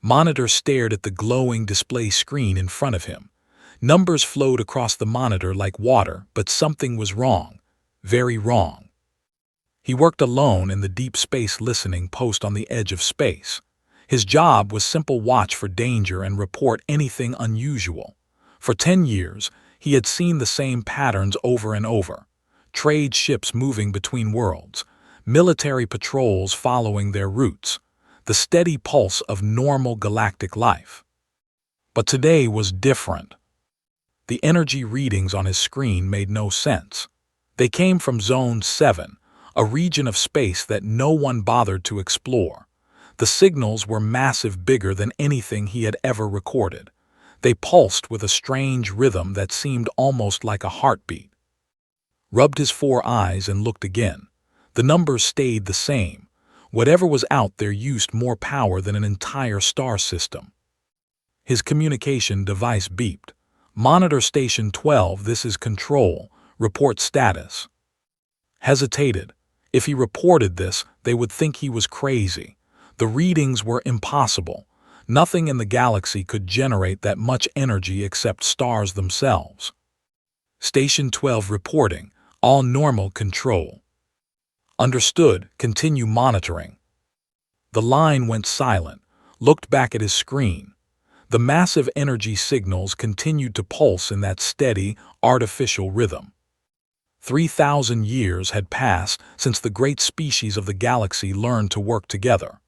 Monitor stared at the glowing display screen in front of him. Numbers flowed across the monitor like water, but something was wrong. Very wrong. He worked alone in the deep space listening post on the edge of space. His job was simple: watch for danger and report anything unusual. For 10 years, he had seen the same patterns over and over. Trade ships moving between worlds, military patrols following their routes, the steady pulse of normal galactic life. But today was different. The energy readings on his screen made no sense. They came from Zone 7, a region of space that no one bothered to explore. The signals were massive, bigger than anything he had ever recorded. They pulsed with a strange rhythm that seemed almost like a heartbeat. Rubbed his 4 eyes and looked again. The numbers stayed the same. Whatever was out there used more power than an entire star system. His communication device beeped. Monitor Station 12, this is Control. Report status. Hesitated. If he reported this, they would think he was crazy. The readings were impossible. Nothing in the galaxy could generate that much energy except stars themselves. Station 12 reporting. All normal, Control. Understood. Continue monitoring. The line went silent, looked back at his screen. The massive energy signals continued to pulse in that steady, artificial rhythm. 3,000 years had passed since the great species of the galaxy learned to work together.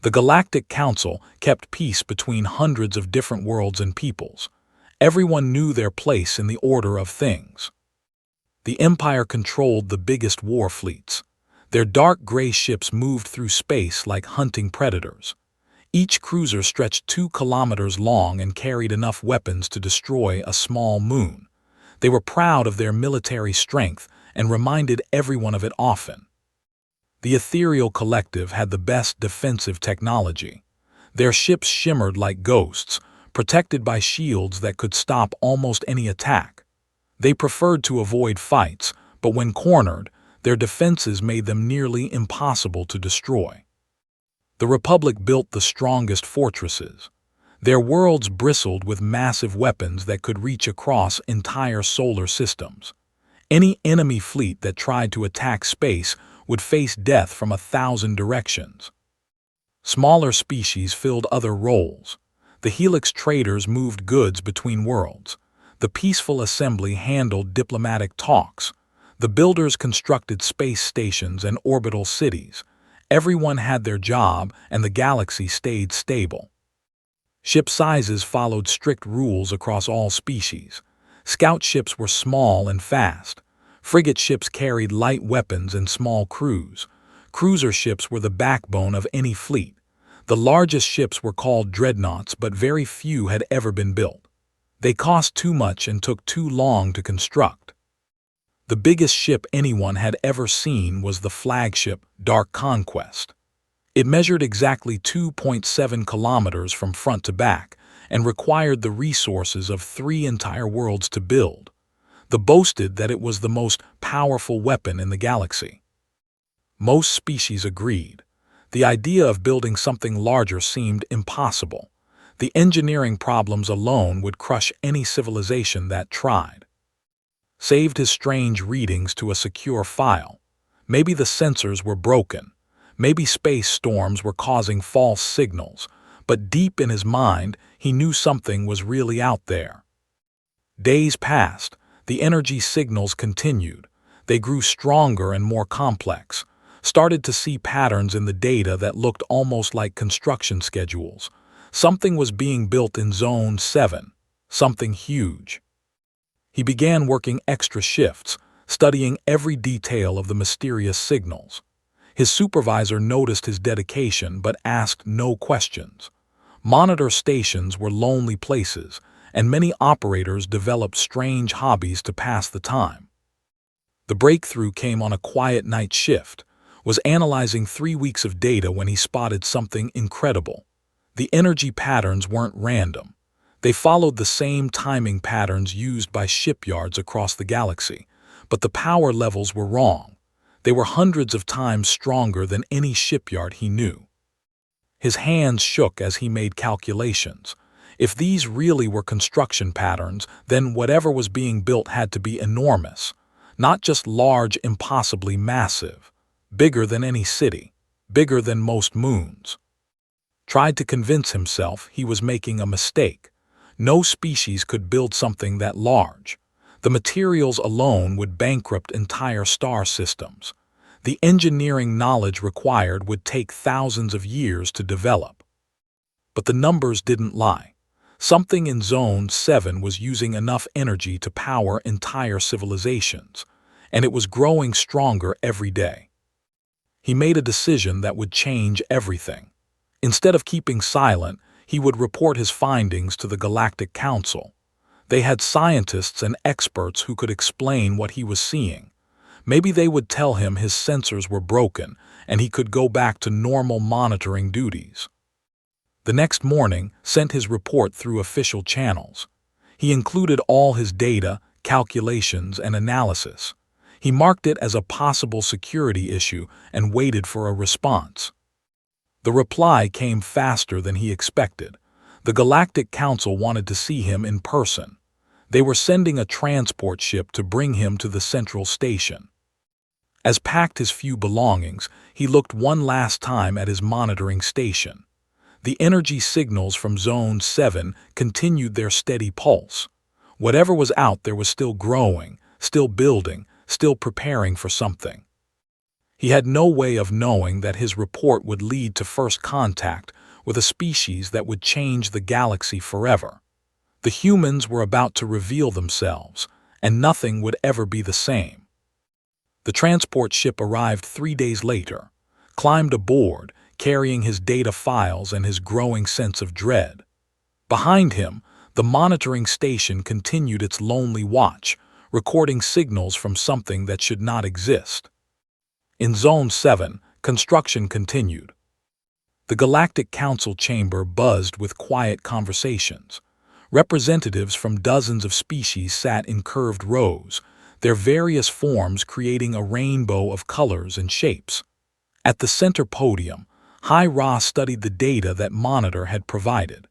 The Galactic Council kept peace between hundreds of different worlds and peoples. Everyone knew their place in the order of things. The Empire controlled the biggest war fleets. Their dark gray ships moved through space like hunting predators. Each cruiser stretched 2 kilometers long and carried enough weapons to destroy a small moon. They were proud of their military strength and reminded everyone of it often. The Ethereal Collective had the best defensive technology. Their ships shimmered like ghosts, protected by shields that could stop almost any attack. They preferred to avoid fights, but when cornered, their defenses made them nearly impossible to destroy. The Republic built the strongest fortresses. Their worlds bristled with massive weapons that could reach across entire solar systems. Any enemy fleet that tried to attack space would face death from 1,000 directions. Smaller species filled other roles. The Helix traders moved goods between worlds. The Peaceful Assembly handled diplomatic talks. The builders constructed space stations and orbital cities. Everyone had their job, and the galaxy stayed stable. Ship sizes followed strict rules across all species. Scout ships were small and fast. Frigate ships carried light weapons and small crews. Cruiser ships were the backbone of any fleet. The largest ships were called dreadnoughts, but very few had ever been built. They cost too much and took too long to construct. The biggest ship anyone had ever seen was the flagship Dark Conquest. It measured exactly 2.7 kilometers from front to back and required the resources of 3 entire worlds to build. They boasted that it was the most powerful weapon in the galaxy. Most species agreed. The idea of building something larger seemed impossible. The engineering problems alone would crush any civilization that tried. Saved his strange readings to a secure file. Maybe the sensors were broken. Maybe space storms were causing false signals. But deep in his mind, he knew something was really out there. Days passed. The energy signals continued. They grew stronger and more complex. Started to see patterns in the data that looked almost like construction schedules. Something was being built in Zone 7. Something huge. He began working extra shifts, studying every detail of the mysterious signals. His supervisor noticed his dedication but asked no questions. Monitor stations were lonely places, and many operators developed strange hobbies to pass the time. The breakthrough came on a quiet night shift. Was analyzing 3 weeks of data when he spotted something incredible. The energy patterns weren't random. They followed the same timing patterns used by shipyards across the galaxy, but the power levels were wrong. They were hundreds of times stronger than any shipyard he knew. His hands shook as he made calculations. If these really were construction patterns, then whatever was being built had to be enormous. Not just large, impossibly massive. Bigger than any city. Bigger than most moons. Tried to convince himself he was making a mistake. No species could build something that large. The materials alone would bankrupt entire star systems. The engineering knowledge required would take thousands of years to develop. But the numbers didn't lie. Something in Zone 7 was using enough energy to power entire civilizations, and it was growing stronger every day. He made a decision that would change everything. Instead of keeping silent, he would report his findings to the Galactic Council. They had scientists and experts who could explain what he was seeing. Maybe they would tell him his sensors were broken and he could go back to normal monitoring duties. The next morning, sent his report through official channels. He included all his data, calculations, and analysis. He marked it as a possible security issue and waited for a response. The reply came faster than he expected. The Galactic Council wanted to see him in person. They were sending a transport ship to bring him to the central station. As packed his few belongings, he looked one last time at his monitoring station. The energy signals from Zone 7 continued their steady pulse. Whatever was out there was still growing, still building, still preparing for something. He had no way of knowing that his report would lead to first contact with a species that would change the galaxy forever. The humans were about to reveal themselves, and nothing would ever be the same. The transport ship arrived 3 days later, climbed aboard, carrying his data files and his growing sense of dread. Behind him, the monitoring station continued its lonely watch, recording signals from something that should not exist. In Zone 7, construction continued. The Galactic Council chamber buzzed with quiet conversations. Representatives from dozens of species sat in curved rows, their various forms creating a rainbow of colors and shapes. At the center podium, HFY studied the data that Monitor had provided.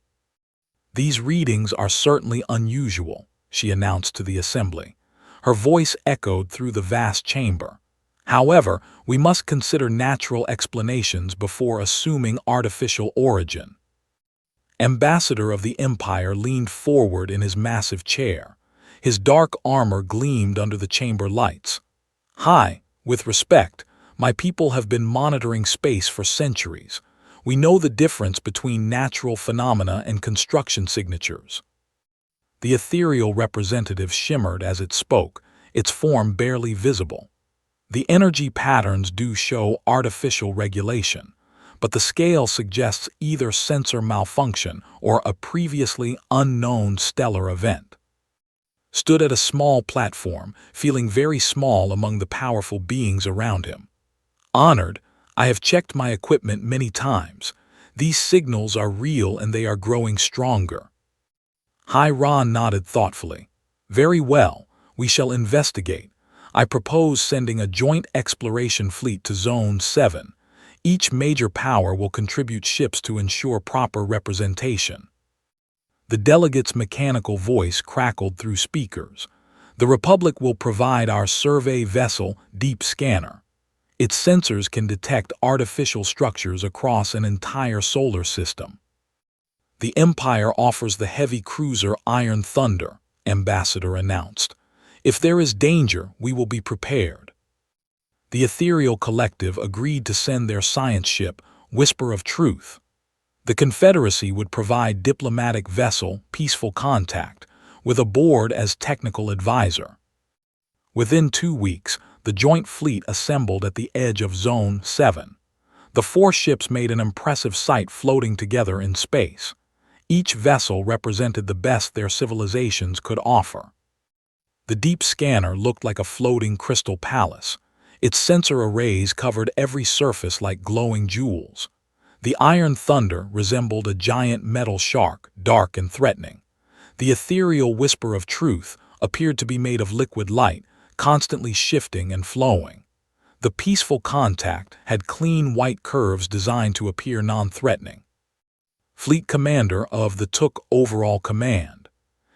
"These readings are certainly unusual," she announced to the assembly. Her voice echoed through the vast chamber. "However, we must consider natural explanations before assuming artificial origin." Ambassador of the Empire leaned forward in his massive chair. His dark armor gleamed under the chamber lights. "Hi, with respect, my people have been monitoring space for centuries. We know the difference between natural phenomena and construction signatures." The ethereal representative shimmered as it spoke, its form barely visible. "The energy patterns do show artificial regulation, but the scale suggests either sensor malfunction or a previously unknown stellar event." Stood at a small platform, feeling very small among the powerful beings around him. "Honored, I have checked my equipment many times. These signals are real and they are growing stronger." HFY nodded thoughtfully. "Very well, we shall investigate. I propose sending a joint exploration fleet to Zone 7. Each major power will contribute ships to ensure proper representation." The delegate's mechanical voice crackled through speakers. "The Republic will provide our survey vessel, Deep Scanner. Its sensors can detect artificial structures across an entire solar system." "The Empire offers the heavy cruiser Iron Thunder," Ambassador announced. "If there is danger, we will be prepared." The Ethereal Collective agreed to send their science ship, Whisper of Truth. The Confederacy would provide diplomatic vessel, Peaceful Contact, with a board as technical advisor. Within 2 weeks, the joint fleet assembled at the edge of Zone 7. The 4 ships made an impressive sight floating together in space. Each vessel represented the best their civilizations could offer. The Deep Scanner looked like a floating crystal palace. Its sensor arrays covered every surface like glowing jewels. The Iron Thunder resembled a giant metal shark, dark and threatening. The ethereal Whisper of Truth appeared to be made of liquid light, constantly shifting and flowing. The peaceful contact had clean white curves designed to appear non-threatening. Fleet Commander of the took overall command.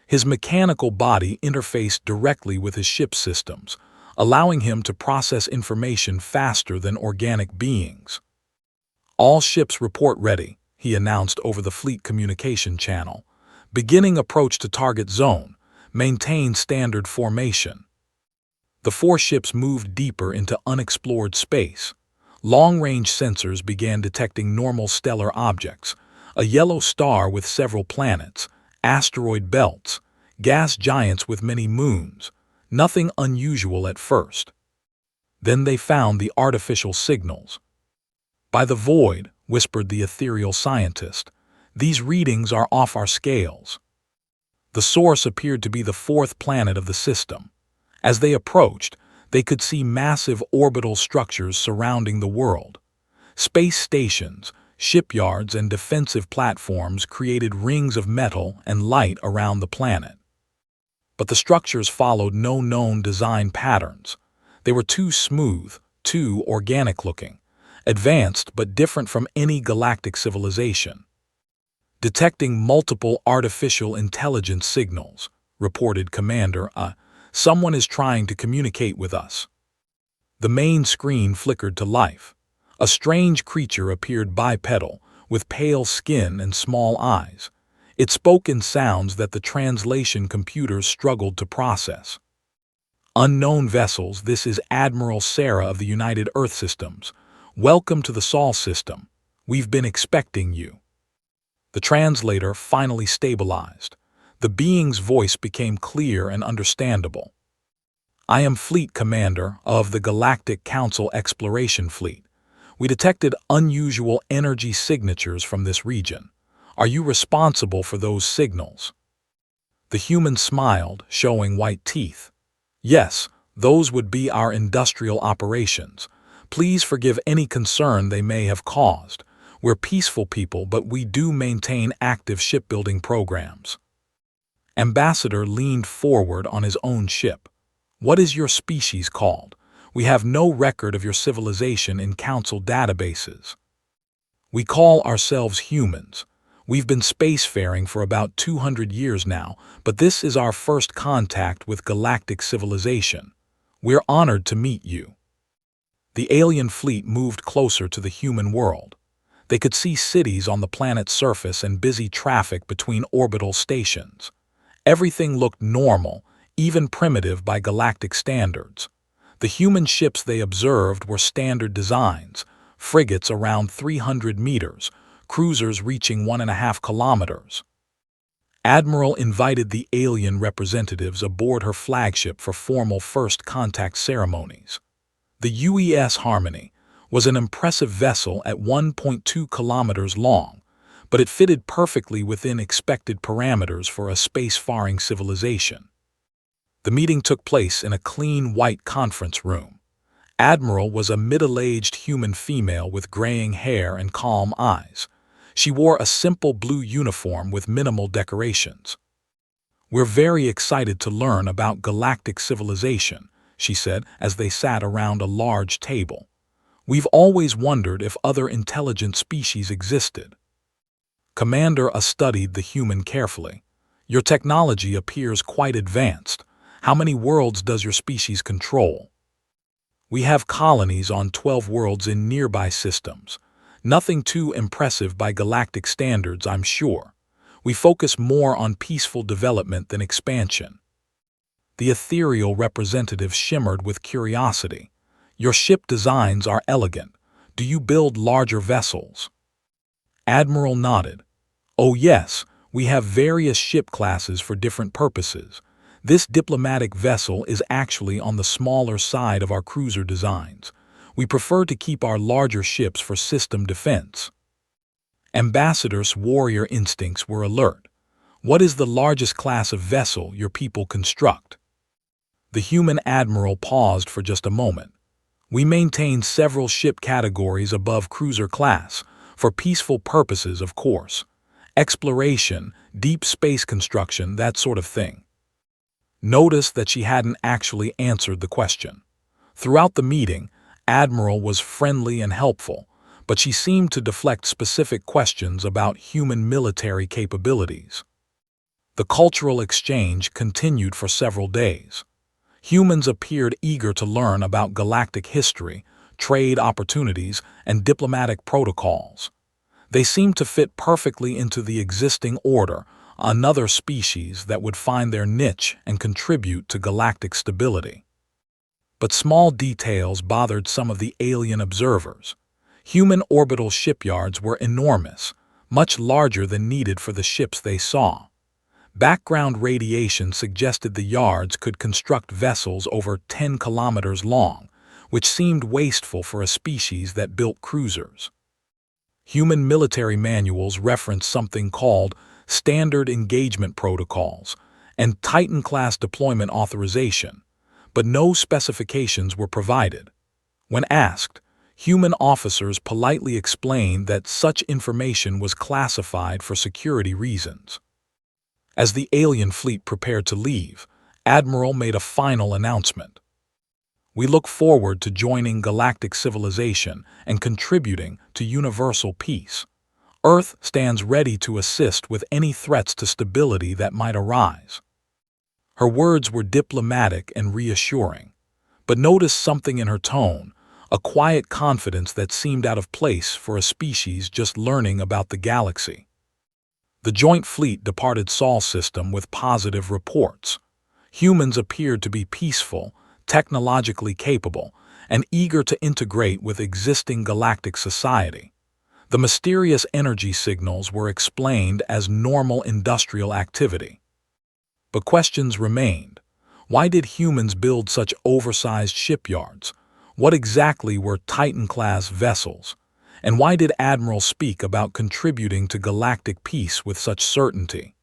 His mechanical body interfaced directly with his ship's systems, allowing him to process information faster than organic beings. All ships report ready, he announced over the fleet communication channel. Beginning approach to target zone. Maintain standard formation. The 4 ships moved deeper into unexplored space. Long-range sensors began detecting normal stellar objects, a yellow star with several planets, asteroid belts, gas giants with many moons, nothing unusual at first. Then they found the artificial signals. By the void, whispered the ethereal scientist, these readings are off our scales. The source appeared to be the 4th planet of the system. As they approached, they could see massive orbital structures surrounding the world. Space stations, shipyards, and defensive platforms created rings of metal and light around the planet. But the structures followed no known design patterns. They were too smooth, too organic-looking, advanced but different from any galactic civilization. Detecting multiple artificial intelligence signals, reported Commander. Someone is trying to communicate with us. The main screen flickered to life. A strange creature appeared bipedal, with pale skin and small eyes. It spoke in sounds that the translation computers struggled to process. Unknown vessels, this is Admiral Sarah of the United Earth Systems. Welcome to the Sol system. We've been expecting you. The translator finally stabilized. The being's voice became clear and understandable. I am Fleet Commander of the Galactic Council Exploration Fleet. We detected unusual energy signatures from this region. Are you responsible for those signals? The human smiled, showing white teeth. Yes, those would be our industrial operations. Please forgive any concern they may have caused. We're peaceful people, but we do maintain active shipbuilding programs. Ambassador leaned forward on his own ship. What is your species called? We have no record of your civilization in Council databases. We call ourselves humans. We've been spacefaring for about 200 years now, but this is our first contact with galactic civilization. We're honored to meet you. The alien fleet moved closer to the human world. They could see cities on the planet's surface and busy traffic between orbital stations. Everything looked normal, even primitive by galactic standards. The human ships they observed were standard designs, frigates around 300 meters, cruisers reaching 1.5 kilometers. Admiral invited the alien representatives aboard her flagship for formal first contact ceremonies. The UES Harmony was an impressive vessel at 1.2 kilometers long, but it fitted perfectly within expected parameters for a spacefaring civilization. The meeting took place in a clean white conference room. Admiral was a middle-aged human female with graying hair and calm eyes. She wore a simple blue uniform with minimal decorations. We're very excited to learn about galactic civilization, she said as they sat around a large table. We've always wondered if other intelligent species existed. Commander studied the human carefully. Your technology appears quite advanced. How many worlds does your species control? We have colonies on 12 worlds in nearby systems. Nothing too impressive by galactic standards, I'm sure. We focus more on peaceful development than expansion. The ethereal representative shimmered with curiosity. Your ship designs are elegant. Do you build larger vessels? Admiral nodded. Oh yes, we have various ship classes for different purposes. This diplomatic vessel is actually on the smaller side of our cruiser designs. We prefer to keep our larger ships for system defense. Ambassador's warrior instincts were alert. What is the largest class of vessel your people construct? The human admiral paused for just a moment. We maintain several ship categories above cruiser class, for peaceful purposes, of course. Exploration, deep space construction, that sort of thing. Noticed that she hadn't actually answered the question. Throughout the meeting, Admiral was friendly and helpful, but she seemed to deflect specific questions about human military capabilities. The cultural exchange continued for several days. Humans appeared eager to learn about galactic history, trade opportunities, and diplomatic protocols. They seemed to fit perfectly into the existing order, another species that would find their niche and contribute to galactic stability. But small details bothered some of the alien observers. Human orbital shipyards were enormous, much larger than needed for the ships they saw. Background radiation suggested the yards could construct vessels over 10 kilometers long, which seemed wasteful for a species that built cruisers. Human military manuals referenced something called Standard Engagement Protocols and Titan-class deployment authorization, but no specifications were provided. When asked, human officers politely explained that such information was classified for security reasons. As the alien fleet prepared to leave, Admiral made a final announcement. "We look forward to joining galactic civilization and contributing to universal peace. Earth stands ready to assist with any threats to stability that might arise." Her words were diplomatic and reassuring, but noticed something in her tone, a quiet confidence that seemed out of place for a species just learning about the galaxy. The joint fleet departed Sol system with positive reports. Humans appeared to be peaceful, technologically capable, and eager to integrate with existing galactic society. The mysterious energy signals were explained as normal industrial activity. But questions remained. Why did humans build such oversized shipyards? What exactly were Titan-class vessels? And why did Admiral speak about contributing to galactic peace with such certainty?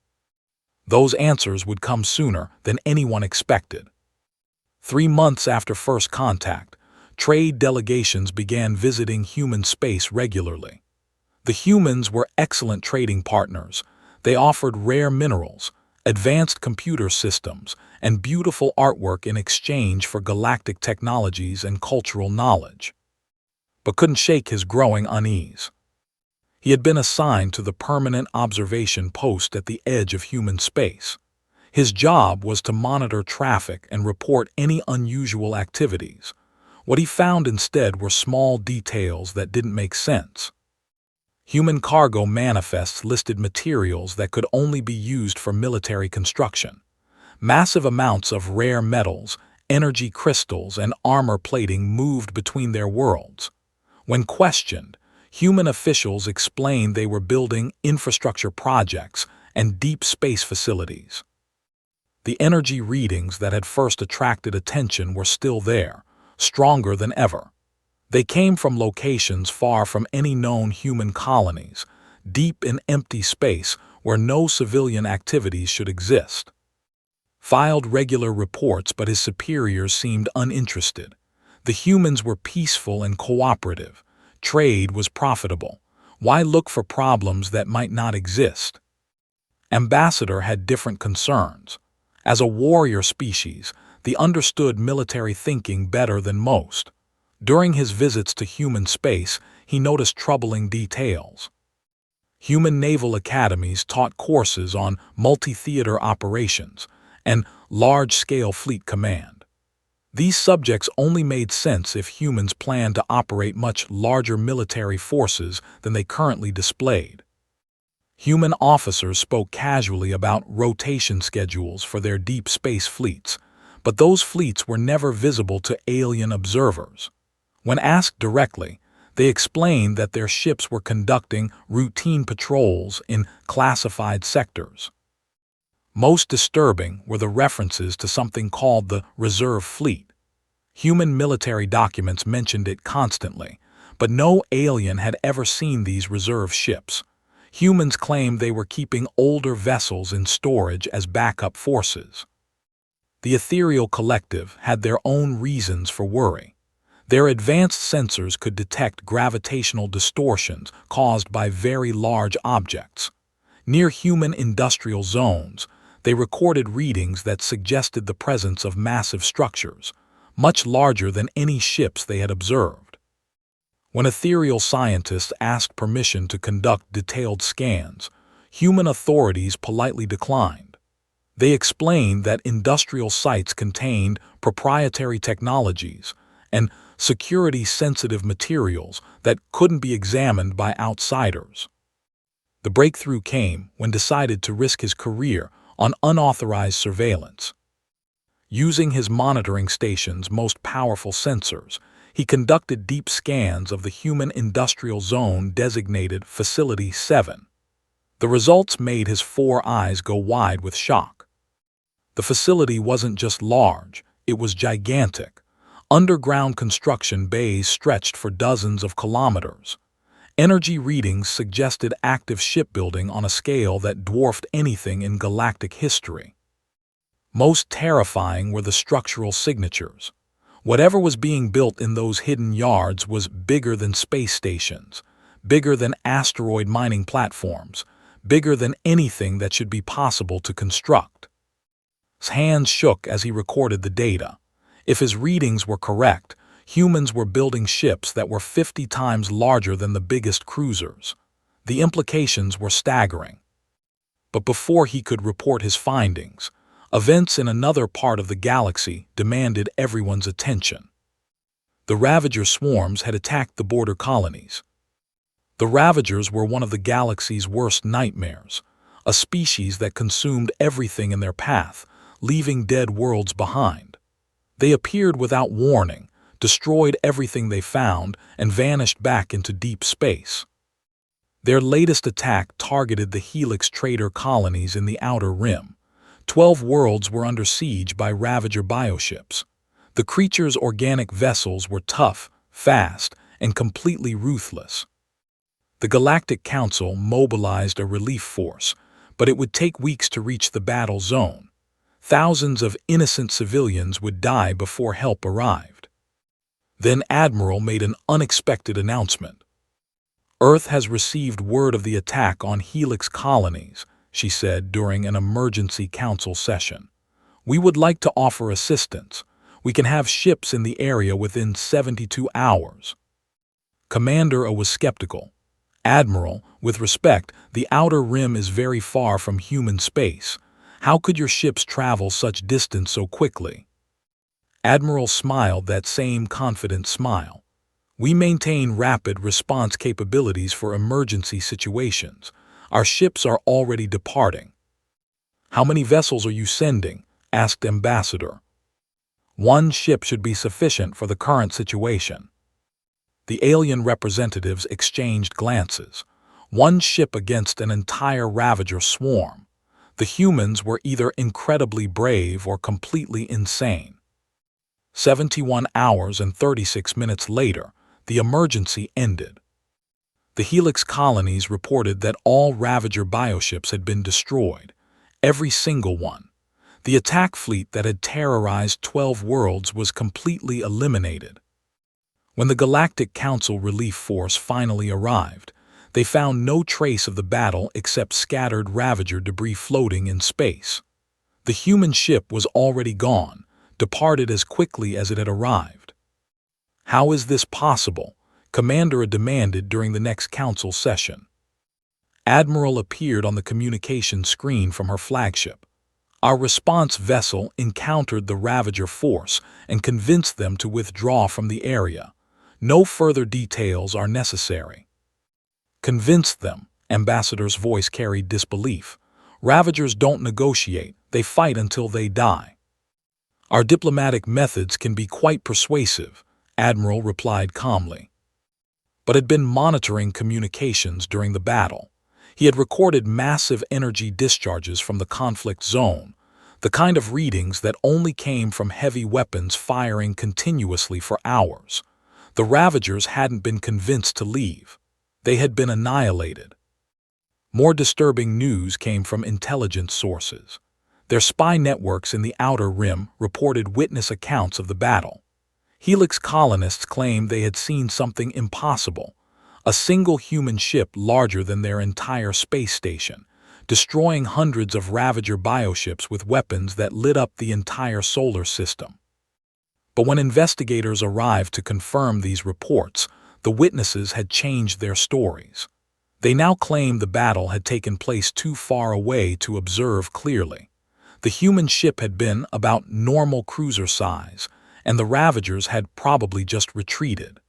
Those answers would come sooner than anyone expected. 3 months after first contact, trade delegations began visiting human space regularly. The humans were excellent trading partners. They offered rare minerals, advanced computer systems, and beautiful artwork in exchange for galactic technologies and cultural knowledge. But couldn't shake his growing unease. He had been assigned to the permanent observation post at the edge of human space. His job was to monitor traffic and report any unusual activities. What he found instead were small details that didn't make sense. Human cargo manifests listed materials that could only be used for military construction. Massive amounts of rare metals, energy crystals, and armor plating moved between their worlds. When questioned, human officials explained they were building infrastructure projects and deep space facilities. The energy readings that had first attracted attention were still there, stronger than ever. They came from locations far from any known human colonies, deep in empty space where no civilian activities should exist. Filed regular reports, but his superiors seemed uninterested. The humans were peaceful and cooperative. Trade was profitable. Why look for problems that might not exist? Ambassador had different concerns. As a warrior species, they understood military thinking better than most. During his visits to human space, he noticed troubling details. Human naval academies taught courses on multi-theater operations and large-scale fleet command. These subjects only made sense if humans planned to operate much larger military forces than they currently displayed. Human officers spoke casually about rotation schedules for their deep space fleets, but those fleets were never visible to alien observers. When asked directly, they explained that their ships were conducting routine patrols in classified sectors. Most disturbing were the references to something called the Reserve Fleet. Human military documents mentioned it constantly, but no alien had ever seen these reserve ships. Humans claimed they were keeping older vessels in storage as backup forces. The Ethereal Collective had their own reasons for worry. Their advanced sensors could detect gravitational distortions caused by very large objects. Near human industrial zones, they recorded readings that suggested the presence of massive structures. much larger than any ships they had observed. When ethereal scientists asked permission to conduct detailed scans, human authorities politely declined. They explained that industrial sites contained proprietary technologies and security-sensitive materials that couldn't be examined by outsiders. The breakthrough came when decided to risk his career on unauthorized surveillance. Using his monitoring station's most powerful sensors, he conducted deep scans of the human industrial zone designated Facility 7. The results made his 4 eyes go wide with shock. The facility wasn't just large, it was gigantic. Underground construction bays stretched for dozens of kilometers. Energy readings suggested active shipbuilding on a scale that dwarfed anything in galactic history. Most terrifying were the structural signatures. Whatever was being built in those hidden yards was bigger than space stations, bigger than asteroid mining platforms, bigger than anything that should be possible to construct. His hands shook as he recorded the data. If his readings were correct, humans were building ships that were 50 times larger than the biggest cruisers. The implications were staggering. But before he could report his findings, events in another part of the galaxy demanded everyone's attention. The Ravager swarms had attacked the border colonies. The Ravagers were one of the galaxy's worst nightmares, a species that consumed everything in their path, leaving dead worlds behind. They appeared without warning, destroyed everything they found, and vanished back into deep space. Their latest attack targeted the Helix Trader colonies in the Outer Rim. 12 worlds were under siege by Ravager bioships. The creatures' organic vessels were tough, fast, and completely ruthless. The Galactic Council mobilized a relief force, but it would take weeks to reach the battle zone. Thousands of innocent civilians would die before help arrived. Then Admiral made an unexpected announcement. "Earth has received word of the attack on Helix colonies," she said during an emergency council session. "We would like to offer assistance. We can have ships in the area within 72 hours. Commander O was skeptical. "Admiral, with respect, the Outer Rim is very far from human space. How could your ships travel such distance so quickly?" Admiral smiled that same confident smile. "We maintain rapid response capabilities for emergency situations. Our ships are already departing." "How many vessels are you sending?" asked Ambassador. "One ship should be sufficient for the current situation." The alien representatives exchanged glances. One ship against an entire Ravager swarm. The humans were either incredibly brave or completely insane. 71 hours and 36 minutes later, the emergency ended. The Helix colonies reported that all Ravager bioships had been destroyed, every single one. The attack fleet that had terrorized 12 worlds was completely eliminated. When the Galactic Council relief force finally arrived, they found no trace of the battle except scattered Ravager debris floating in space. The human ship was already gone, departed as quickly as it had arrived. "How is this possible?" Commander demanded during the next council session. Admiral appeared on the communication screen from her flagship. "Our response vessel encountered the Ravager force and convinced them to withdraw from the area. No further details are necessary." "Convinced them," Ambassador's voice carried disbelief. "Ravagers don't negotiate, they fight until they die." "Our diplomatic methods can be quite persuasive," Admiral replied calmly. But had been monitoring communications during the battle. He had recorded massive energy discharges from the conflict zone, the kind of readings that only came from heavy weapons firing continuously for hours. The Ravagers hadn't been convinced to leave. They had been annihilated. More disturbing news came from intelligence sources. Their spy networks in the Outer Rim reported witness accounts of the battle. Helix colonists claimed they had seen something impossible, a single human ship larger than their entire space station, destroying hundreds of Ravager bioships with weapons that lit up the entire solar system. But when investigators arrived to confirm these reports, the witnesses had changed their stories. They now claimed the battle had taken place too far away to observe clearly. The human ship had been about normal cruiser size, and the Ravagers had probably just retreated.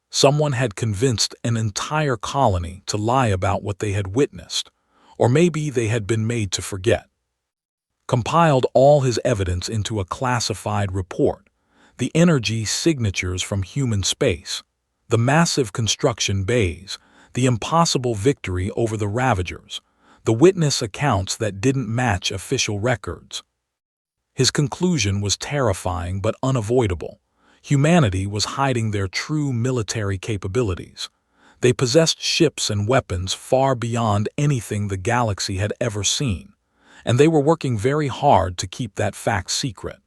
Someone had convinced an entire colony to lie about what they had witnessed, or maybe they had been made to forget. Compiled all his evidence into a classified report, the energy signatures from human space, the massive construction bays, the impossible victory over the Ravagers, the witness accounts that didn't match official records. His conclusion was terrifying but unavoidable. Humanity was hiding their true military capabilities. They possessed ships and weapons far beyond anything the galaxy had ever seen, and they were working very hard to keep that fact secret.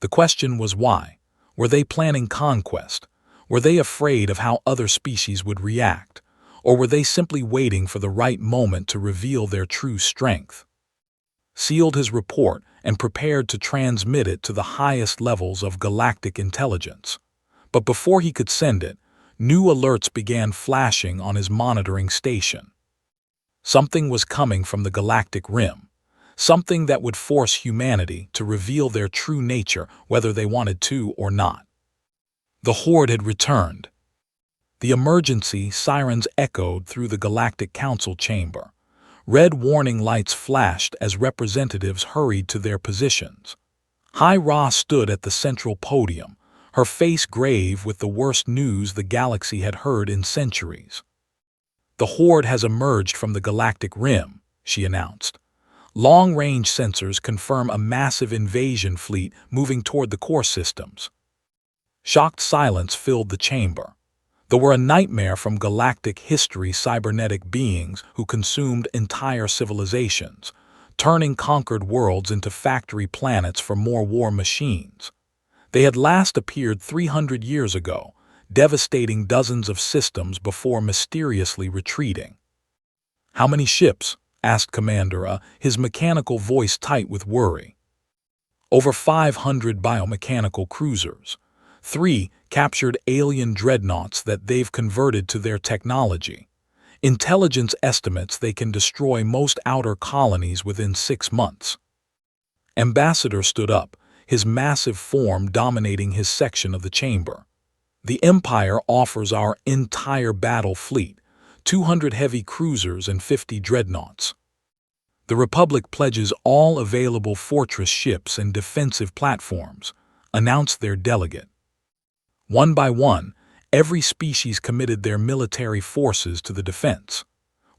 The question was why? Were they planning conquest? Were they afraid of how other species would react? Or were they simply waiting for the right moment to reveal their true strength? Sealed his report and prepared to transmit it to the highest levels of galactic intelligence. But before he could send it, new alerts began flashing on his monitoring station. Something was coming from the galactic rim, something that would force humanity to reveal their true nature whether they wanted to or not. The Horde had returned. The emergency sirens echoed through the Galactic Council chamber. Red warning lights flashed as representatives hurried to their positions. High Ra stood at the central podium, her face grave with the worst news the galaxy had heard in centuries. "The Horde has emerged from the galactic rim," she announced. "Long-range sensors confirm a massive invasion fleet moving toward the core systems." Shocked silence filled the chamber. They were a nightmare from galactic history, cybernetic beings who consumed entire civilizations, turning conquered worlds into factory planets for more war machines. They had last appeared 300 years ago, devastating dozens of systems before mysteriously retreating. "How many ships?" asked Commander, his mechanical voice tight with worry. "Over 500 biomechanical cruisers. 3 captured alien dreadnoughts that they've converted to their technology. Intelligence estimates they can destroy most outer colonies within 6 months." Ambassador stood up, his massive form dominating his section of the chamber. "The Empire offers our entire battle fleet, 200 heavy cruisers and 50 dreadnoughts. The Republic pledges all available fortress ships and defensive platforms," announced their delegate. One by one, every species committed their military forces to the defense.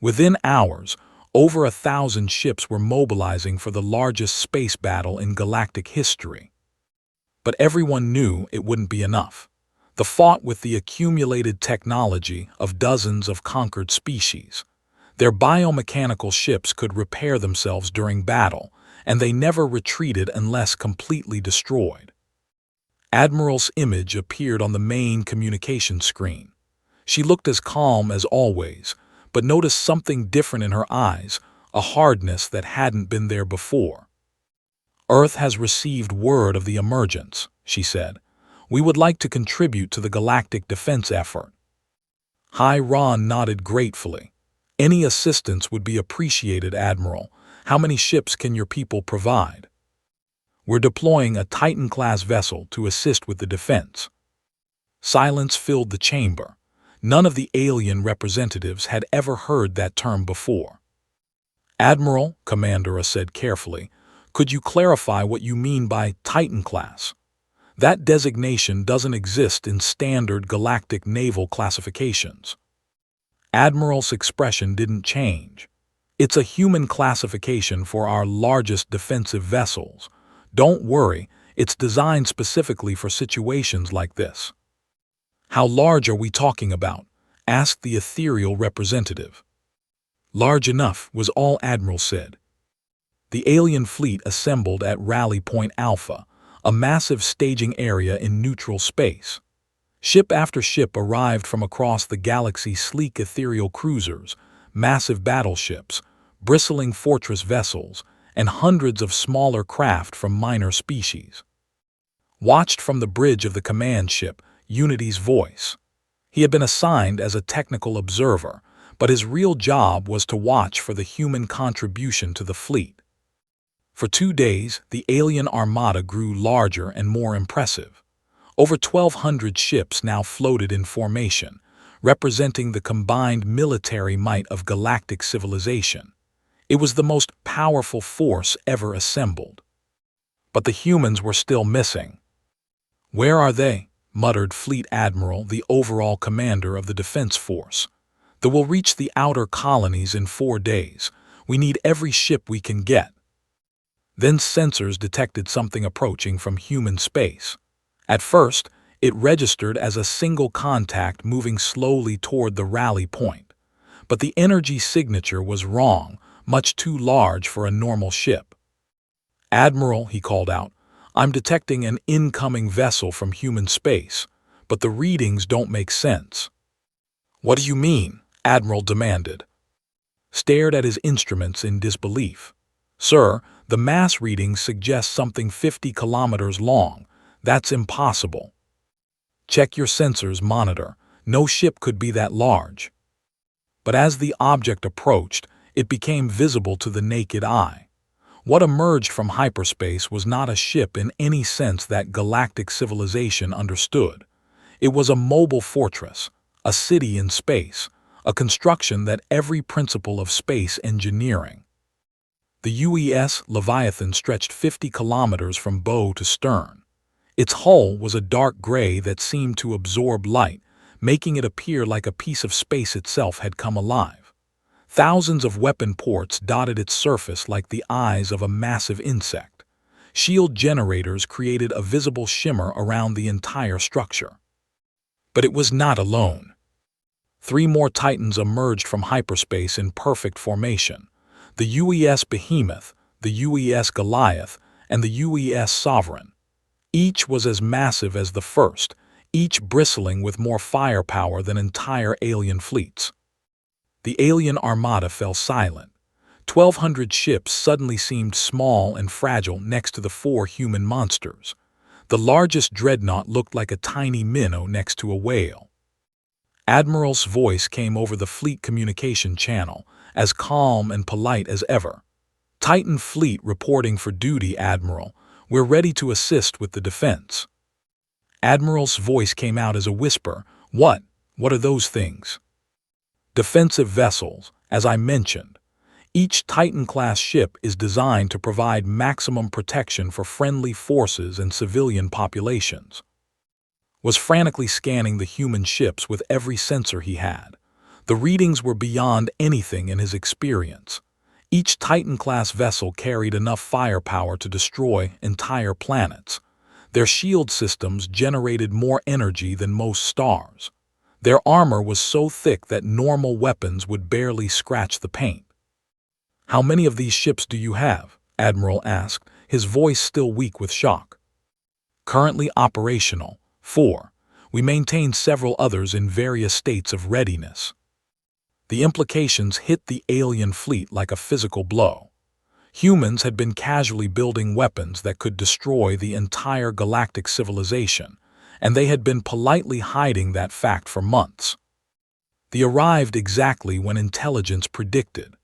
Within hours, over 1,000 ships were mobilizing for the largest space battle in galactic history. But everyone knew it wouldn't be enough. They fought with the accumulated technology of dozens of conquered species. Their biomechanical ships could repair themselves during battle, and they never retreated unless completely destroyed. Admiral's image appeared on the main communication screen. She looked as calm as always, but noticed something different in her eyes, a hardness that hadn't been there before. "Earth has received word of the emergence," she said. "We would like to contribute to the galactic defense effort." High Ra nodded gratefully. "Any assistance would be appreciated, Admiral. How many ships can your people provide?" "We're deploying a Titan-class vessel to assist with the defense." Silence filled the chamber. None of the alien representatives had ever heard that term before. "Admiral," Commander said carefully, "could you clarify what you mean by Titan-class? That designation doesn't exist in standard galactic naval classifications." Admiral's expression didn't change. "It's a human classification for our largest defensive vessels. Don't worry, it's designed specifically for situations like this." "How large are we talking about?" asked the ethereal representative. "Large enough," was all Admiral said. The alien fleet assembled at Rally Point Alpha, a massive staging area in neutral space. Ship after ship arrived from across the galaxy, sleek ethereal cruisers, massive battleships, bristling fortress vessels, and hundreds of smaller craft from minor species. watched from the bridge of the command ship, Unity's voice. He had been assigned as a technical observer, but his real job was to watch for the human contribution to the fleet. For 2 days, the alien armada grew larger and more impressive. Over 1,200 ships now floated in formation, representing the combined military might of galactic civilization. It was the most powerful force ever assembled. But the humans were still missing. "Where are they?" muttered Fleet Admiral, the overall commander of the defense force. "They will reach the outer colonies in 4 days. We need every ship we can get." Then sensors detected something approaching from human space. At first, it registered as a single contact moving slowly toward the rally point. But the energy signature was wrong, much too large for a normal ship. "Admiral," he called out, "I'm detecting an incoming vessel from human space, but the readings don't make sense." "What do you mean?" Admiral demanded. Stared at his instruments in disbelief. "Sir, the mass readings suggest something 50 kilometers long. That's impossible." "Check your sensors, monitor. No ship could be that large." But as the object approached, it became visible to the naked eye. What emerged from hyperspace was not a ship in any sense that galactic civilization understood. It was a mobile fortress, a city in space, a construction that every principle of space engineering. The UES Leviathan stretched 50 kilometers from bow to stern. Its hull was a dark gray that seemed to absorb light, making it appear like a piece of space itself had come alive. Thousands of weapon ports dotted its surface like the eyes of a massive insect. Shield generators created a visible shimmer around the entire structure. But it was not alone. 3 more Titans emerged from hyperspace in perfect formation: the UES Behemoth, the UES Goliath, and the UES Sovereign. Each was as massive as the first, each bristling with more firepower than entire alien fleets. The alien armada fell silent. 1,200 ships suddenly seemed small and fragile next to the 4 human monsters. The largest dreadnought looked like a tiny minnow next to a whale. Admiral's voice came over the fleet communication channel, as calm and polite as ever. "Titan Fleet reporting for duty, Admiral. We're ready to assist with the defense." Admiral's voice came out as a whisper. What are those things?" "Defensive vessels, as I mentioned. Each Titan-class ship is designed to provide maximum protection for friendly forces and civilian populations." Was frantically scanning the human ships with every sensor he had. The readings were beyond anything in his experience. Each Titan-class vessel carried enough firepower to destroy entire planets. Their shield systems generated more energy than most stars. Their armor was so thick that normal weapons would barely scratch the paint. "How many of these ships do you have?" Admiral asked, his voice still weak with shock. "Currently operational, 4. We maintain several others in various states of readiness." The implications hit the alien fleet like a physical blow. Humans had been casually building weapons that could destroy the entire galactic civilization, and they had been politely hiding that fact for months. They arrived exactly when intelligence predicted.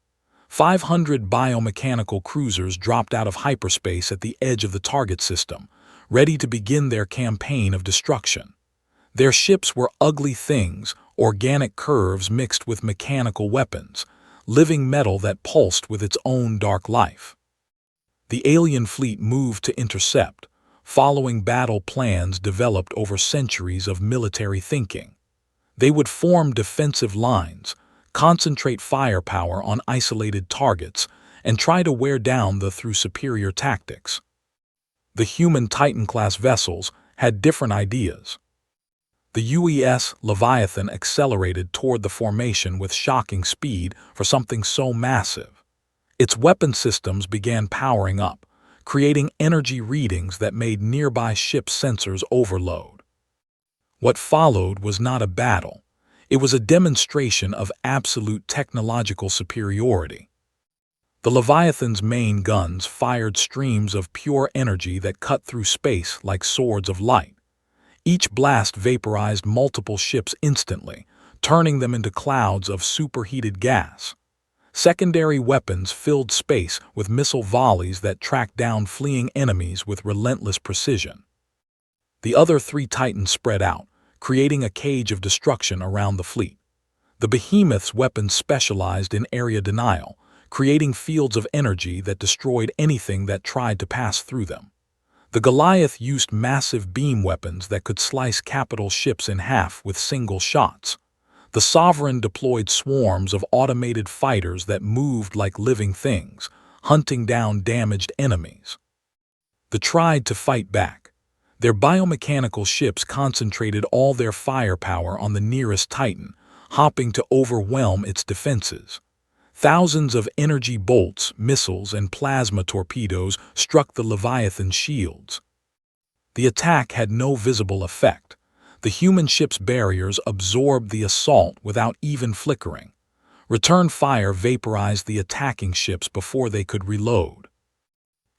500 biomechanical cruisers dropped out of hyperspace at the edge of the target system, ready to begin their campaign of destruction. Their ships were ugly things, organic curves mixed with mechanical weapons, living metal that pulsed with its own dark life. The alien fleet moved to intercept, following battle plans developed over centuries of military thinking. They would form defensive lines, concentrate firepower on isolated targets, and try to wear down the through superior tactics. The human Titan-class vessels had different ideas. The UES Leviathan accelerated toward the formation with shocking speed for something so massive. Its weapon systems began powering up, creating energy readings that made nearby ship sensors overload. What followed was not a battle. It was a demonstration of absolute technological superiority. The Leviathan's main guns fired streams of pure energy that cut through space like swords of light. Each blast vaporized multiple ships instantly, turning them into clouds of superheated gas. Secondary weapons filled space with missile volleys that tracked down fleeing enemies with relentless precision. The other three Titans spread out, creating a cage of destruction around the fleet. The Behemoth's weapons specialized in area denial, creating fields of energy that destroyed anything that tried to pass through them. The Goliath used massive beam weapons that could slice capital ships in half with single shots. The Sovereign deployed swarms of automated fighters that moved like living things, hunting down damaged enemies. They tried to fight back. Their biomechanical ships concentrated all their firepower on the nearest Titan, hoping to overwhelm its defenses. Thousands of energy bolts, missiles, and plasma torpedoes struck the Leviathan's shields. The attack had no visible effect. The human ship's barriers absorbed the assault without even flickering. Return fire vaporized the attacking ships before they could reload.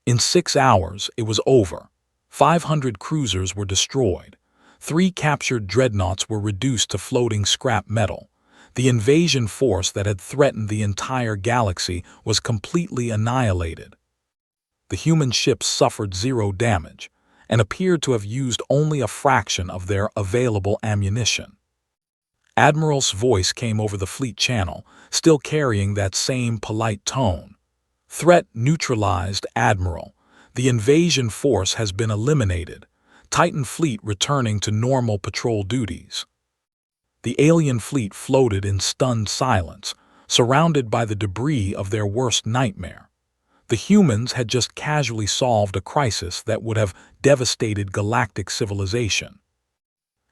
In 6 hours, it was over. 500 cruisers were destroyed. 3 captured dreadnoughts were reduced to floating scrap metal. The invasion force that had threatened the entire galaxy was completely annihilated. The human ships suffered 0 damage and appeared to have used only a fraction of their available ammunition. Admiral's voice came over the fleet channel, still carrying that same polite tone. "Threat neutralized, Admiral. The invasion force has been eliminated. Titan fleet returning to normal patrol duties." The alien fleet floated in stunned silence, surrounded by the debris of their worst nightmare. The humans had just casually solved a crisis that would have devastated galactic civilization.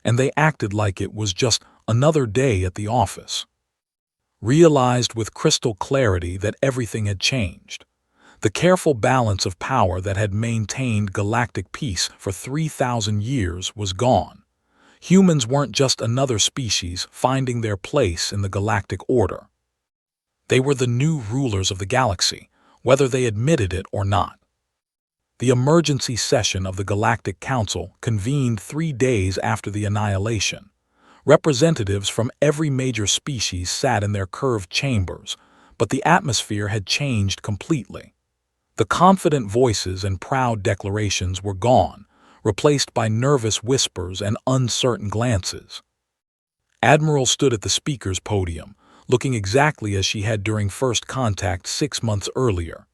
And they acted like it was just another day at the office. Realized with crystal clarity that everything had changed. The careful balance of power that had maintained galactic peace for 3,000 years was gone. Humans weren't just another species finding their place in the galactic order. They were the new rulers of the galaxy, whether they admitted it or not. The emergency session of the Galactic Council convened 3 days after the annihilation. Representatives from every major species sat in their curved chambers, but the atmosphere had changed completely. The confident voices and proud declarations were gone, replaced by nervous whispers and uncertain glances. Admiral stood at the speaker's podium, looking exactly as she had during first contact 6 months earlier.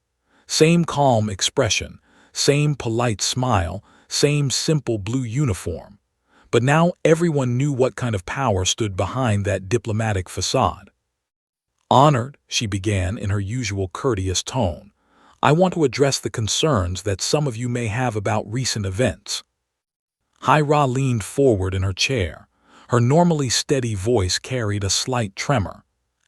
Same calm expression, same polite smile, same simple blue uniform. But now everyone knew what kind of power stood behind that diplomatic facade. "Honored," she began in her usual courteous tone, "I want to address the concerns that some of you may have about recent events." Hyra leaned forward in her chair. Her normally steady voice carried a slight tremor.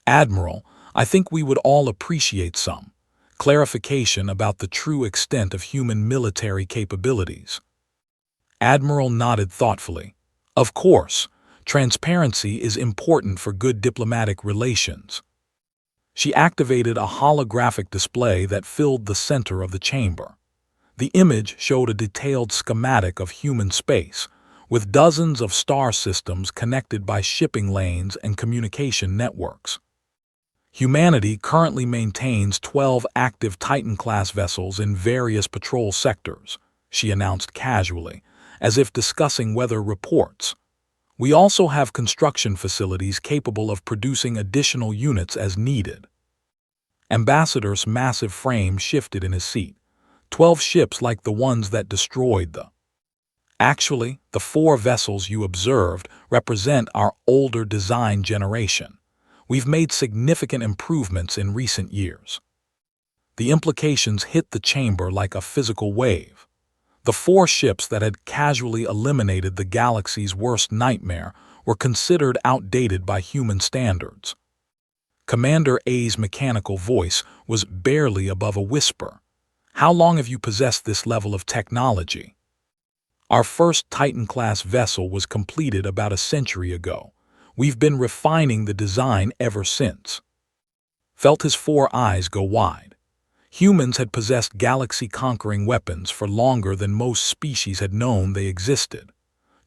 "Admiral, I think we would all appreciate some clarification about the true extent of human military capabilities." Admiral nodded thoughtfully. "Of course, transparency is important for good diplomatic relations." She activated a holographic display that filled the center of the chamber. The image showed a detailed schematic of human space, with dozens of star systems connected by shipping lanes and communication networks. Humanity currently maintains 12 active Titan-class vessels in various patrol sectors, she announced casually, as if discussing weather reports. "We also have construction facilities capable of producing additional units as needed." Ambassador's massive frame shifted in his seat. 12 ships like the ones that destroyed the... Actually, the 4 vessels you observed represent our older design generation. We've made significant improvements in recent years. The implications hit the chamber like a physical wave. The 4 ships that had casually eliminated the galaxy's worst nightmare were considered outdated by human standards. Commander A's mechanical voice was barely above a whisper. "How long have you possessed this level of technology?" "Our first Titan-class vessel was completed about a century ago. We've been refining the design ever since." Felt his 4 eyes go wide. Humans had possessed galaxy-conquering weapons for longer than most species had known they existed.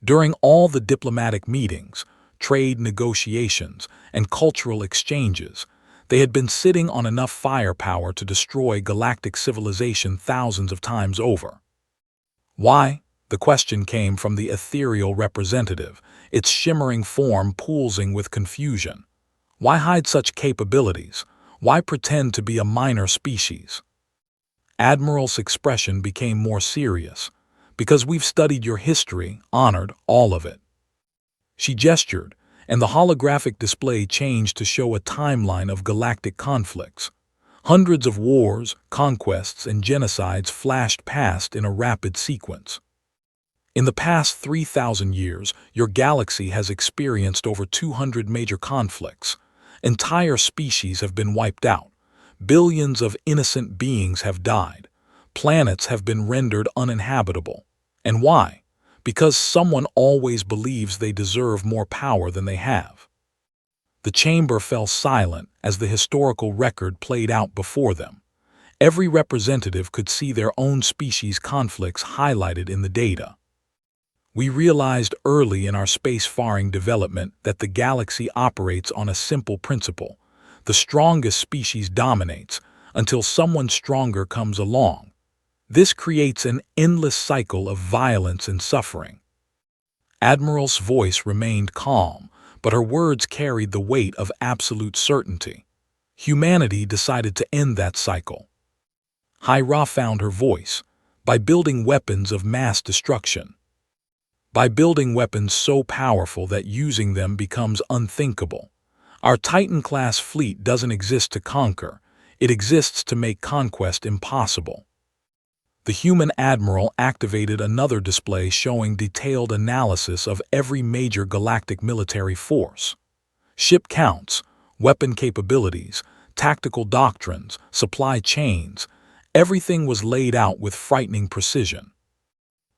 During all the diplomatic meetings, trade negotiations, and cultural exchanges, they had been sitting on enough firepower to destroy galactic civilization thousands of times over. Why? The question came from the ethereal representative, its shimmering form pulsing with confusion. Why hide such capabilities? Why pretend to be a minor species? Admiral's expression became more serious. Because we've studied your history, honored all of it. She gestured, and the holographic display changed to show a timeline of galactic conflicts. Hundreds of wars, conquests, and genocides flashed past in a rapid sequence. In the past 3,000 years, your galaxy has experienced over 200 major conflicts. Entire species have been wiped out. Billions of innocent beings have died. Planets have been rendered uninhabitable. And why? Because someone always believes they deserve more power than they have. The chamber fell silent as the historical record played out before them. Every representative could see their own species' conflicts highlighted in the data. We realized early in our spacefaring development that the galaxy operates on a simple principle. The strongest species dominates until someone stronger comes along. This creates an endless cycle of violence and suffering. Admiral's voice remained calm, but her words carried the weight of absolute certainty. Humanity decided to end that cycle. Hira found her voice by building weapons of mass destruction. By building weapons so powerful that using them becomes unthinkable. Our Titan-class fleet doesn't exist to conquer, it exists to make conquest impossible. The human admiral activated another display showing detailed analysis of every major galactic military force. Ship counts, weapon capabilities, tactical doctrines, supply chains, everything was laid out with frightening precision.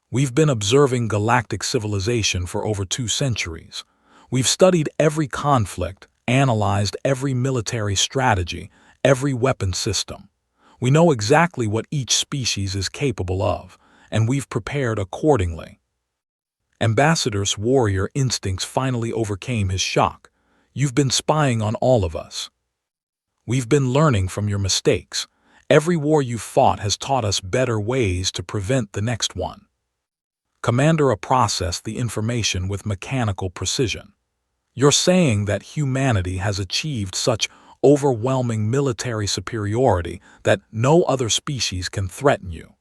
We've been observing galactic civilization for over 2 centuries. We've studied every conflict, analyzed every military strategy, every weapon system. We know exactly what each species is capable of, and we've prepared accordingly. Ambassador's warrior instincts finally overcame his shock. You've been spying on all of us. We've been learning from your mistakes. Every war you've fought has taught us better ways to prevent the next one. Commander processed the information with mechanical precision. You're saying that humanity has achieved such overwhelming military superiority that no other species can threaten you.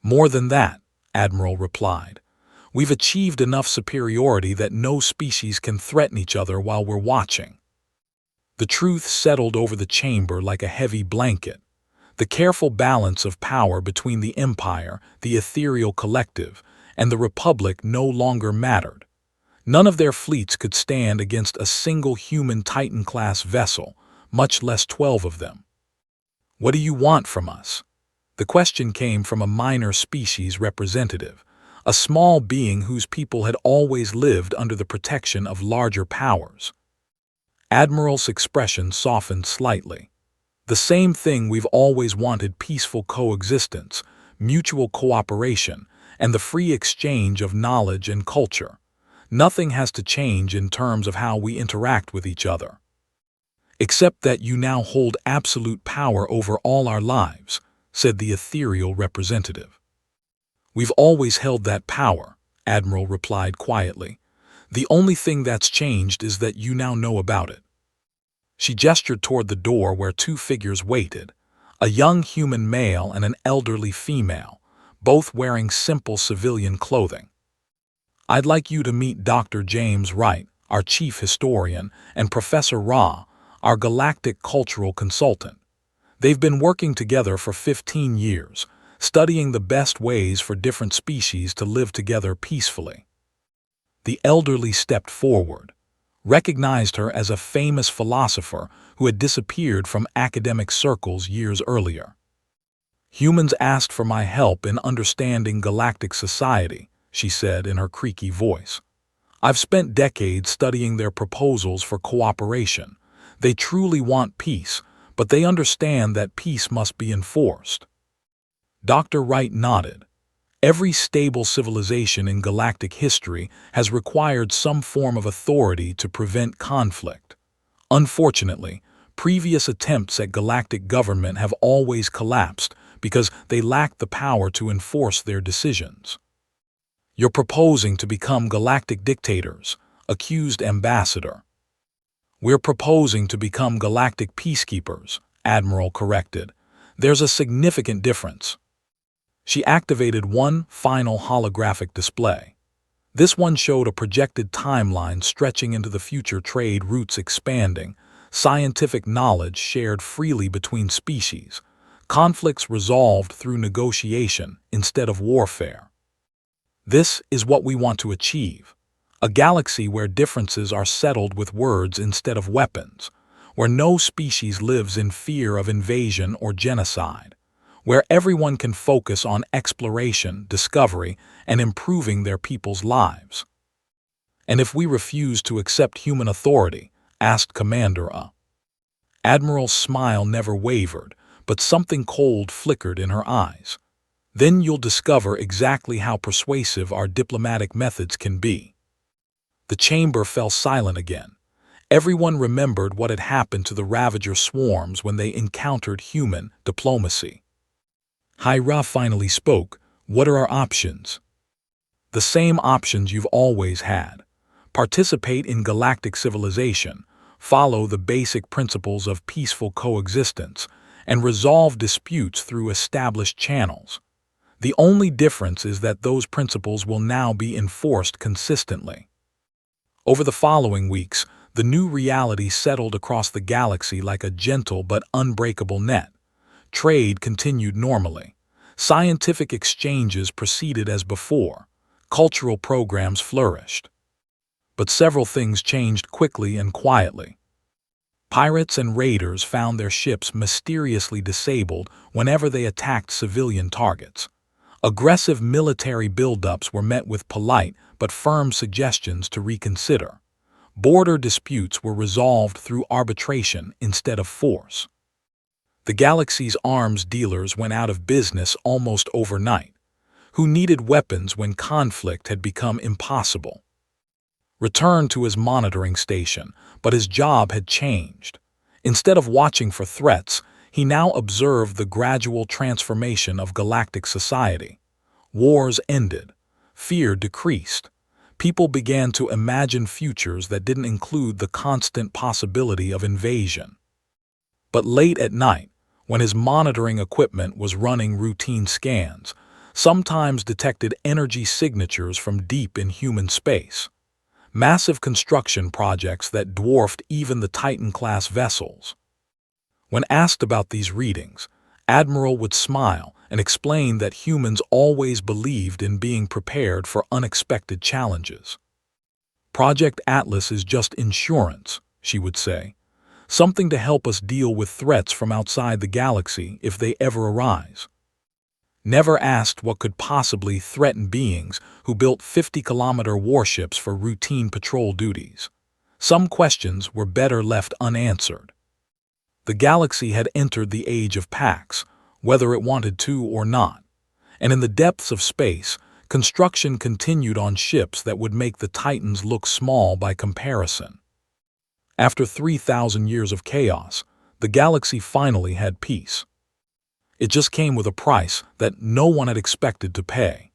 More than that, Admiral replied. We've achieved enough superiority that no species can threaten each other while we're watching. The truth settled over the chamber like a heavy blanket. The careful balance of power between the Empire, the ethereal collective, and the Republic no longer mattered. None of their fleets could stand against a single human Titan-class vessel, much less 12 of them. What do you want from us? The question came from a minor species representative, a small being whose people had always lived under the protection of larger powers. Admiral's expression softened slightly. The same thing we've always wanted: peaceful coexistence, mutual cooperation, and the free exchange of knowledge and culture. Nothing has to change in terms of how we interact with each other. Except that you now hold absolute power over all our lives, said the ethereal representative. We've always held that power, Admiral replied quietly. The only thing that's changed is that you now know about it. She gestured toward the door where 2 figures waited, a young human male and an elderly female, both wearing simple civilian clothing. I'd like you to meet Dr. James Wright, our chief historian, and Professor Ra, our galactic cultural consultant. They've been working together for 15 years, studying the best ways for different species to live together peacefully. The elderly stepped forward, recognized her as a famous philosopher who had disappeared from academic circles years earlier. Humans asked for my help in understanding galactic society, she said in her creaky voice. I've spent decades studying their proposals for cooperation. They truly want peace, but they understand that peace must be enforced. Dr. Wright nodded. Every stable civilization in galactic history has required some form of authority to prevent conflict. Unfortunately, previous attempts at galactic government have always collapsed because they lack the power to enforce their decisions. You're proposing to become galactic dictators, accused ambassador. We're proposing to become galactic peacekeepers, Admiral corrected. There's a significant difference. She activated one final holographic display. This one showed a projected timeline stretching into the future, trade routes expanding, scientific knowledge shared freely between species, conflicts resolved through negotiation instead of warfare. This is what we want to achieve. A galaxy where differences are settled with words instead of weapons, where no species lives in fear of invasion or genocide, where everyone can focus on exploration, discovery, and improving their people's lives. And if we refuse to accept human authority, asked Commander A. Admiral's smile never wavered, but something cold flickered in her eyes. Then you'll discover exactly how persuasive our diplomatic methods can be. The chamber fell silent again. Everyone remembered what had happened to the Ravager swarms when they encountered human diplomacy. Hyra finally spoke. What are our options? The same options you've always had. Participate in galactic civilization, follow the basic principles of peaceful coexistence, and resolve disputes through established channels. The only difference is that those principles will now be enforced consistently. Over the following weeks, the new reality settled across the galaxy like a gentle but unbreakable net. Trade continued normally. Scientific exchanges proceeded as before. Cultural programs flourished. But several things changed quickly and quietly. Pirates and raiders found their ships mysteriously disabled whenever they attacked civilian targets. Aggressive military buildups were met with polite but firm suggestions to reconsider. Border disputes were resolved through arbitration instead of force. The galaxy's arms dealers went out of business almost overnight, who needed weapons when conflict had become impossible. Returned to his monitoring station, but his job had changed. Instead of watching for threats, he now observed the gradual transformation of galactic society. Wars ended. Fear decreased. People began to imagine futures that didn't include the constant possibility of invasion. But late at night, when his monitoring equipment was running routine scans, sometimes detected energy signatures from deep in human space. Massive construction projects that dwarfed even the Titan-class vessels. When asked about these readings, Admiral would smile and explain that humans always believed in being prepared for unexpected challenges. Project Atlas is just insurance, she would say. Something to help us deal with threats from outside the galaxy if they ever arise. Never asked what could possibly threaten beings who built 50-kilometer warships for routine patrol duties. Some questions were better left unanswered. The galaxy had entered the age of Pax, whether it wanted to or not, and in the depths of space, construction continued on ships that would make the Titans look small by comparison. After 3,000 years of chaos, the galaxy finally had peace. It just came with a price that no one had expected to pay.